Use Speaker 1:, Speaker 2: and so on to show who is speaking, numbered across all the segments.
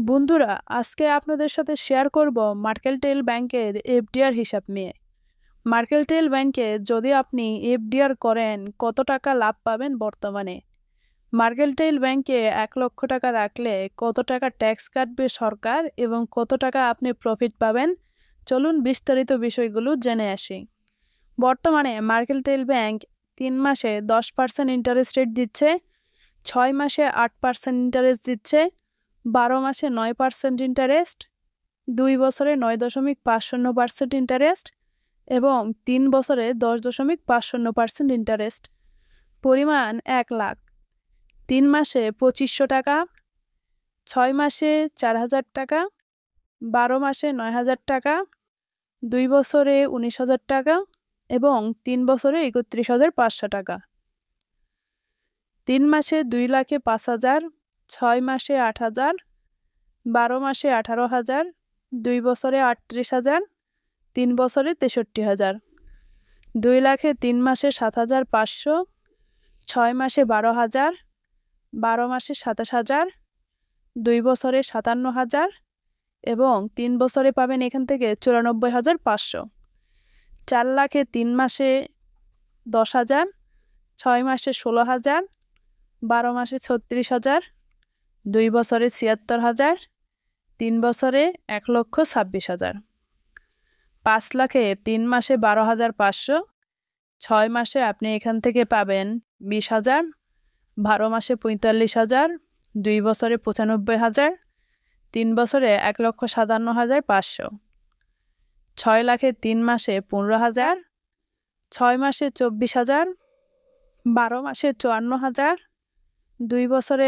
Speaker 1: বন্ধুরা, আজকে আপনাদের সাথে শেয়ার করব মার্কেন্টাইল ব্যাংকের এফডিআর হিসাব নিয়ে। মার্কেন্টাইল ব্যাংকে যদি আপনি এফডিআর করেন কত টাকা লাভ পাবেন বর্তমানে। মার্কেন্টাইল ব্যাংকে 1,00,000 টাকা রাখলে কত টাকা ট্যাক্স কাটবে সরকার এবং কত টাকা আপনি প্রফিট পাবেন, চলুন বিস্তারিত বিষয়গুলো জেনে আসি। বর্তমানে মার্কেন্টাইল ব্যাংক 3 মাসে 10% ইন্টারেস্ট রেট দিচ্ছে, 6 মাসে 8% ইন্টারেস্ট দিচ্ছে, 12 মাসে 9% ইন্টারেস্ট, 2 বছরে 9.50% ইন্টারেস্ট এবং 3 বছরে 10.50% ইন্টারেস্ট। পরিমাণ 1 লাখ। 3 মাসে 2500 টাকা, 6 মাসে 4000 টাকা, 12 মাসে 9000 টাকা, 2 বছরে 19,000 টাকা এবং 3 বছরে 31,500 টাকা। 3 মাসে 2,05,000, 6 মাসে 8,000, 12 মাসে 18,000, 2 বছরে 38,000, 3 বছরে 63,000। 2 লাখে 3 মাসে 7,500, 6 মাসে 12,000, 12 মাসে 27,000, 2 বছরে 57,000 এবং 3 বছরে পাবেন এখান থেকে 94,500। 4 লাখে 3 মাসে 10,000, 6 মাসে 16,000, 12 মাসে 36,000, 2 বছরে 76,000, 3 বছরে 1,26,000। 5 লাখে 3 মাসে 12,500, 6 মাসে আপনি এখান থেকে পাবেন 20,000, 12 মাসে 45,000, 2 বছরে 95,000, 3 বছরে 1,57,500। 6 লাখে 3 মাসে 15,000, 6 মাসে 24,000, 12 মাসে 54,000, 2 বছরে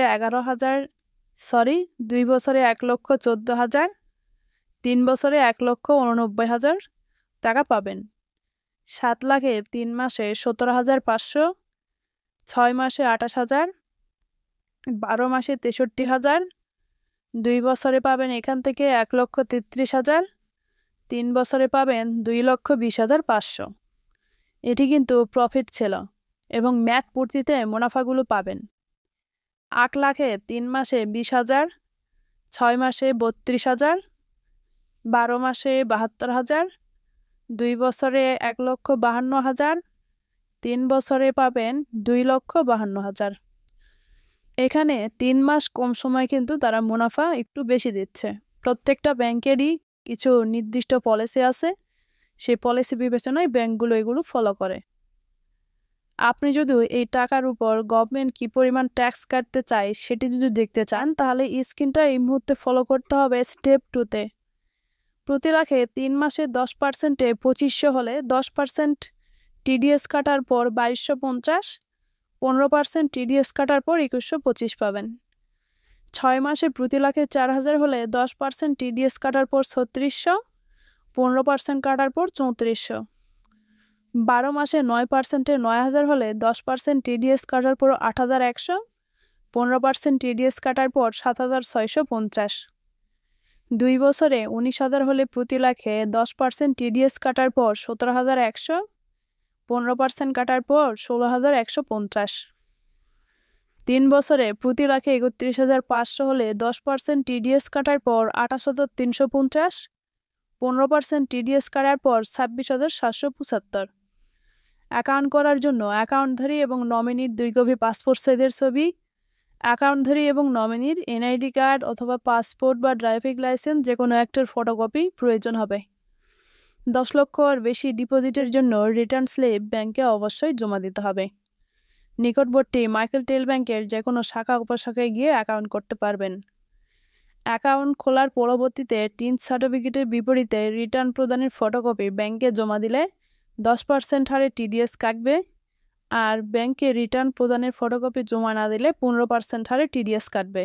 Speaker 1: 2 বছরে 1,14,000, 3 বছরে 1,89,000 টাকা পাবেন। 7 লাখে 3 মাসে 17,500, 6 মাসে 28,000, 12 মাসে 63,000, 2 বছরে পাবেন এখান থেকে 1,33,000, 3 বছরে পাবেন 2,20,500। এটি কিন্তু প্রফিট ছিল এবং ম্যাথ পূর্তিতে মুনাফাগুলো পাবেন। 8 লাখে 3 মাসে 20,000, 6 মাসে 32,000, 12 মাসে 72,000, 2 বছরে 1,52,000, 3 বছরে পাবেন 2,52,000। এখানে 3 মাস কম সময় কিন্তু তারা মুনাফা একটু বেশি দিচ্ছে। প্রত্যেকটা ব্যাংকেরই কিছু নির্দিষ্ট পলিসি আছে, সেই পলিসি বিবেচনায় ব্যাংকগুলো এগুলো ফলো করে। আপনি যদি এই টাকার উপর গভর্নমেন্ট কী পরিমাণ ট্যাক্স কাটতে চায় সেটি যদি দেখতে চান, তাহলে এই স্ক্রিনটা এই মুহূর্তে ফলো করতে হবে স্টেপ 2-তে। প্রতি লাখে 3 মাসে 10%-এ 2,500 হলে 10% টিডিএস কাটার পর 2,250, 15% টিডিএস কাটার পর 2,125 পাবেন। 6 মাসে প্রতি লাখে 4,000 হলে 10% টিডিএস কাটার পর 3600, 15% কাটার পর 3400। 12 মাসে 9%-এ 9,000 হলে 10% টিডিএস কাটার পর 8,100, 15% টিডিএস কাটার পর 7,650। 2 বছরে 19,000 হলে প্রতি লাখে 10% টিডিএস কাটার পর 17,100, 15% কাটার পর 16,150। 3 বছরে প্রতি লাখে 31,500 হলে 10% টিডিএস কাটার পর 28,350, 15% টিডিএস কাটার পর 26,775। অ্যাকাউন্ট করার জন্য অ্যাকাউন্টধারী এবং নমিনির 2 কপি পাসপোর্ট সাইজের ছবি, অ্যাকাউন্টধারী এবং নমিনির এনআইডি কার্ড অথবা পাসপোর্ট বা ড্রাইভিং লাইসেন্স যে কোনো একটার ফটোকপি প্রয়োজন হবে। 10 লক্ষ আর বেশি ডিপোজিটের জন্য রিটার্ন স্লিপ ব্যাংকে অবশ্যই জমা দিতে হবে। নিকটবর্তী মার্কেন্টাইল ব্যাংকের যে কোনো শাখা উপশাখায় গিয়ে অ্যাকাউন্ট করতে পারবেন। অ্যাকাউন্ট খোলার পরবর্তীতে টিন সার্টিফিকেটের বিপরীতে রিটার্ন প্রদানের ফটোকপি ব্যাংকে জমা দিলে 10% হারে টিডিএস কাটবে, আর ব্যাংকে রিটার্ন প্রদানের ফটোকপি জমা না দিলে 15% হারে টিডিএস কাটবে।